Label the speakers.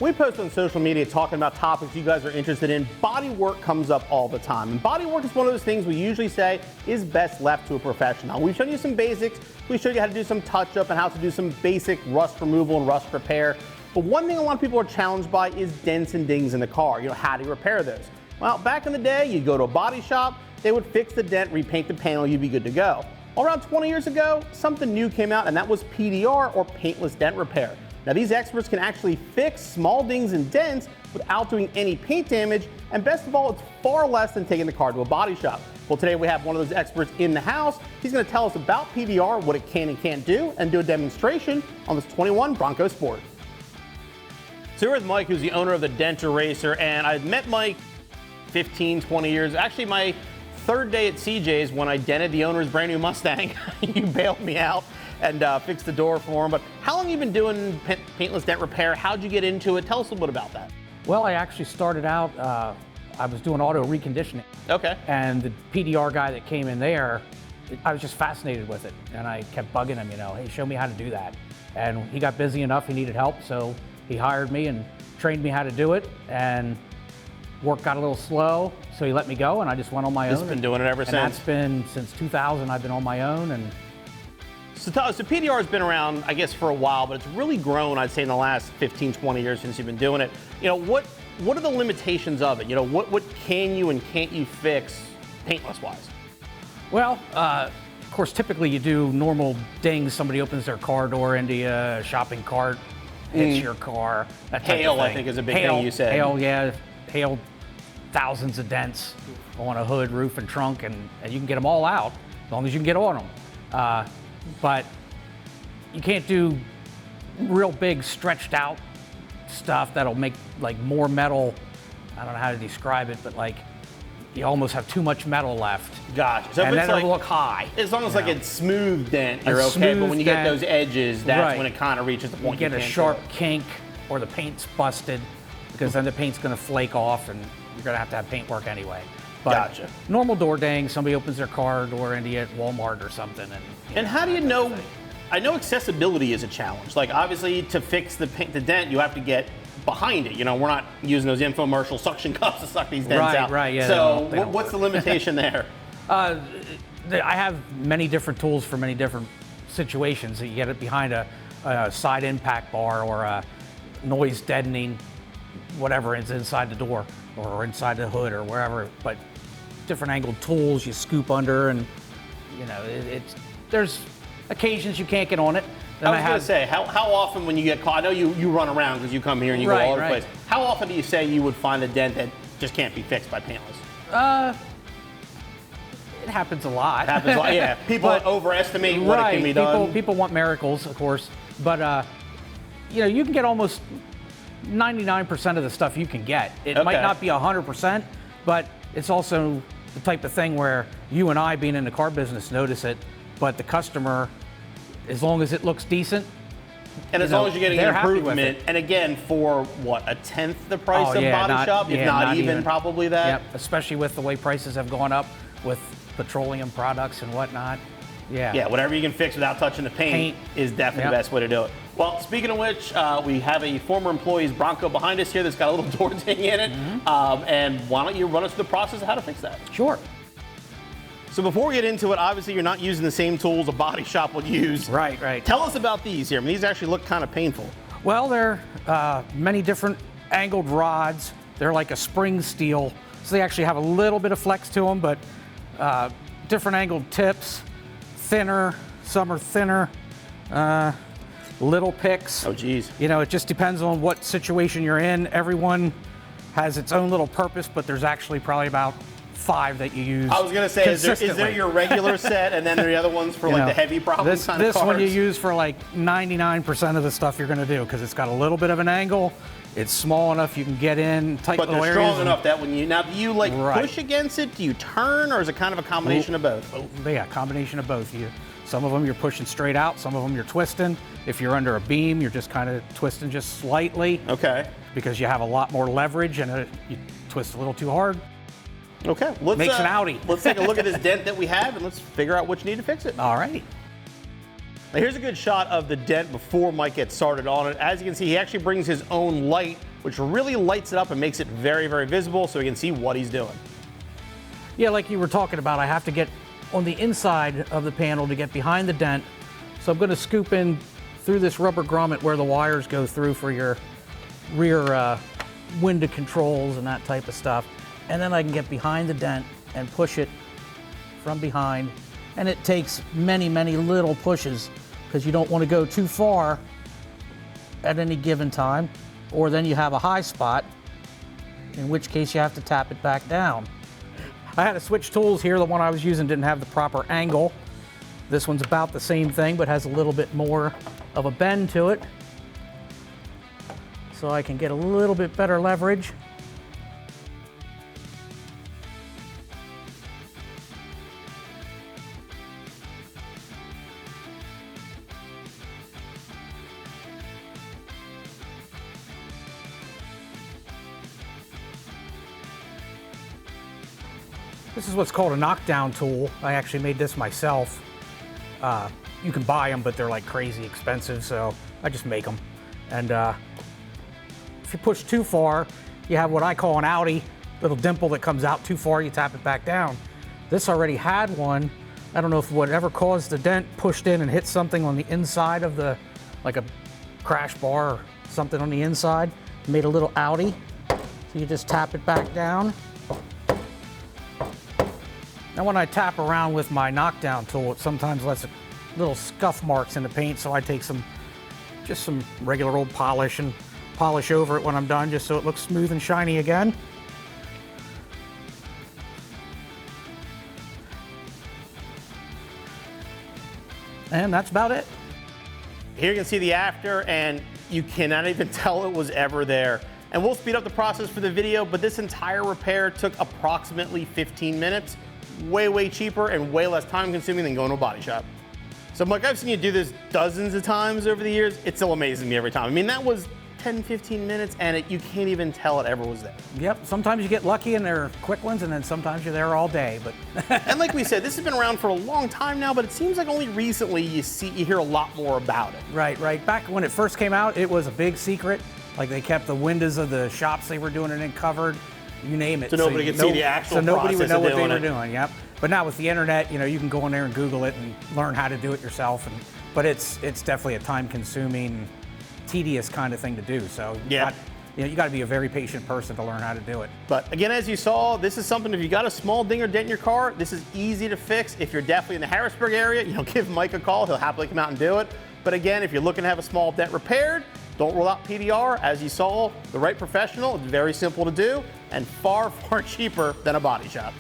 Speaker 1: We post on social media talking about topics you guys are interested in. Body work comes up all the time. And body work is one of those things we usually say is best left to a professional. We've shown you some basics. We showed you how to do some touch-up and how to do some basic rust removal and rust repair. But one thing a lot of people are challenged by is dents and dings in the car. How do you repair those? Well, back in the day, you'd go to a body shop, they would fix the dent, repaint the panel, you'd be good to go. Around 20 years ago, something new came out, and that was PDR, or Paintless Dent Repair. Now, these experts can actually fix small dings and dents without doing any paint damage, and best of all, it's far less than taking the car to a body shop. Well, today we have one of those experts in the house. He's going to tell us about PDR, what it can and can't do, and do a demonstration on this 21 Bronco Sport. So we're with Mike, who's the owner of the Dent Eraser, and I met Mike 15, 20 years. Actually, my third day at CJ's when I dented the owner's brand new Mustang. You bailed me out and fixed the door for him. But how long have you been doing paintless dent repair? How'd you get into it? Tell us a little bit about that.
Speaker 2: Well, I actually started out, I was doing auto reconditioning.
Speaker 1: Okay.
Speaker 2: And the PDR guy that came in there, I was just fascinated with it. And I kept bugging him, hey, show me how to do that. And he got busy enough, he needed help, so he hired me and trained me how to do it. And work got a little slow, so he let me go, and I just went on my own.
Speaker 1: Just been doing it ever since?
Speaker 2: And that's been since 2000. I've been on my own. And
Speaker 1: so PDR has been around, I guess, for a while, but it's really grown, I'd say, in the last 15, 20 years since you've been doing it. What are the limitations of it? What can you and can't you fix paintless-wise?
Speaker 2: Well, of course, typically you do normal dings. Somebody opens their car door into you, a shopping cart hits your car. That type
Speaker 1: Hail,
Speaker 2: of thing.
Speaker 1: I think, is a big thing you said.
Speaker 2: Hail, yeah. Hail, thousands of dents on a hood, roof, and trunk, and you can get them all out as long as you can get on them. But you can't do real big stretched out stuff that'll make like more metal. I don't know how to describe it, but like you almost have too much metal left.
Speaker 1: Gotcha. So
Speaker 2: and
Speaker 1: if
Speaker 2: then
Speaker 1: it's
Speaker 2: it'll look high.
Speaker 1: As long as like it's smooth dent, you're okay. But when you get those edges, that's
Speaker 2: right,
Speaker 1: when it kind of reaches the point
Speaker 2: you get a sharp kink or the paint's busted, because then the paint's going to flake off and you're going to have paint work anyway. But
Speaker 1: gotcha.
Speaker 2: Normal door ding, somebody opens their car door into you at Walmart or something.
Speaker 1: And how do you know? I know accessibility is a challenge. Like obviously to fix the dent, you have to get behind it. We're not using those infomercial suction cups to suck these dents out.
Speaker 2: Right, yeah.
Speaker 1: So what's the limitation there?
Speaker 2: I have many different tools for many different situations. You get it behind a side impact bar or a noise deadening, whatever is inside the door or inside the hood or wherever. But different angled tools you scoop under, and there's occasions you can't get on it.
Speaker 1: Then I was going to say, how often when you get caught, I know you run around because you come here and you go all over the place. How often do you say you would find a dent that just can't be fixed by paintless?
Speaker 2: It happens a lot.
Speaker 1: It happens a lot, yeah. People overestimate what it can be done.
Speaker 2: People want miracles, of course. But, you can get almost 99% of the stuff you can get. It might not be 100%, but it's also the type of thing where you and I, being in the car business, notice it, but the customer, as long as it looks decent,
Speaker 1: and as long as you're getting an improvement, and again, for what, a tenth the price of body shop, if not even probably that?
Speaker 2: Yep, especially with the way prices have gone up with petroleum products and whatnot.
Speaker 1: Yeah, whatever you can fix without touching the paint is definitely the best way to do it. Well, speaking of which, we have a former employee's Bronco behind us here that's got a little door ding in it. And why don't you run us through the process of how to fix that?
Speaker 2: Sure.
Speaker 1: So before we get into it, obviously you're not using the same tools a body shop would use.
Speaker 2: Right.
Speaker 1: Tell us about these here. I mean, these actually look kind of painful.
Speaker 2: Well, they're many different angled rods. They're like a spring steel, so they actually have a little bit of flex to them, but different angled tips, thinner, some are thinner, little picks.
Speaker 1: Oh, geez.
Speaker 2: It just depends on what situation you're in. Everyone has its own little purpose, but there's actually probably about 5 that you use.
Speaker 1: I was going to say, is there your regular set, and then there are the other ones for like the heavy problems kind of cars?
Speaker 2: This one you use for like 99% of the stuff you're going to do, because it's got a little bit of an angle. It's small enough you can get in tight little areas.
Speaker 1: But they're strong enough that when do you like push against it? Do you turn, or is it kind of a combination of both?
Speaker 2: Yeah, combination of both. Some of them you're pushing straight out, some of them you're twisting. If you're under a beam, you're just kind of twisting just slightly.
Speaker 1: Okay.
Speaker 2: Because you have a lot more leverage, and you twist a little too hard.
Speaker 1: Okay.
Speaker 2: Makes an Audi.
Speaker 1: Let's take a look at this dent that we have, and let's figure out what you need to fix it.
Speaker 2: All righty.
Speaker 1: Now here's a good shot of the dent before Mike gets started on it. As you can see, he actually brings his own light which really lights it up and makes it very, very visible so we can see what he's doing.
Speaker 2: Yeah, like you were talking about, I have to get on the inside of the panel to get behind the dent. So I'm going to scoop in through this rubber grommet where the wires go through for your rear window controls and that type of stuff. And then I can get behind the dent and push it from behind. And it takes many, many little pushes because you don't want to go too far at any given time, or then you have a high spot, in which case you have to tap it back down. I had to switch tools here. The one I was using didn't have the proper angle. This one's about the same thing, but has a little bit more of a bend to it. So I can get a little bit better leverage. This is what's called a knockdown tool. I actually made this myself. You can buy them, but they're like crazy expensive, so I just make them. And if you push too far, you have what I call an outie, little dimple that comes out too far, you tap it back down. This already had one. I don't know if whatever caused the dent pushed in and hit something on the inside of the, like a crash bar or something on the inside, made a little outie. So you just tap it back down. Now when I tap around with my knockdown tool, it sometimes lets little scuff marks in the paint, so I take just some regular old polish and polish over it when I'm done, just so it looks smooth and shiny again. And that's about it.
Speaker 1: Here you can see the after, and you cannot even tell it was ever there. And we'll speed up the process for the video, but this entire repair took approximately 15 minutes. Way, way cheaper and way less time consuming than going to a body shop. So Mike, I've seen you do this dozens of times over the years. It still amazes me every time. I mean, that was 10, 15 minutes and you can't even tell it ever was there.
Speaker 2: Yep, sometimes you get lucky and they're quick ones, and then sometimes you're there all day. But
Speaker 1: and like we said, this has been around for a long time now, but it seems like only recently you hear a lot more about it.
Speaker 2: Right. Back when it first came out, it was a big secret. Like they kept the windows of the shops they were doing it in covered. You name it.
Speaker 1: So nobody could see the actual
Speaker 2: process. So nobody would know what they were
Speaker 1: doing,
Speaker 2: yep. But now with the internet, you can go in there and Google it and learn how to do it yourself. But it's definitely a time-consuming, tedious kind of thing to do. So you got to be a very patient person to learn how to do it.
Speaker 1: But again, as you saw, this is something, if you got a small ding or dent in your car, this is easy to fix. If you're definitely in the Harrisburg area, give Mike a call. He'll happily come out and do it. But again, if you're looking to have a small dent repaired, don't rule out PDR. As you saw, the right professional, it's very simple to do and far, far cheaper than a body shop.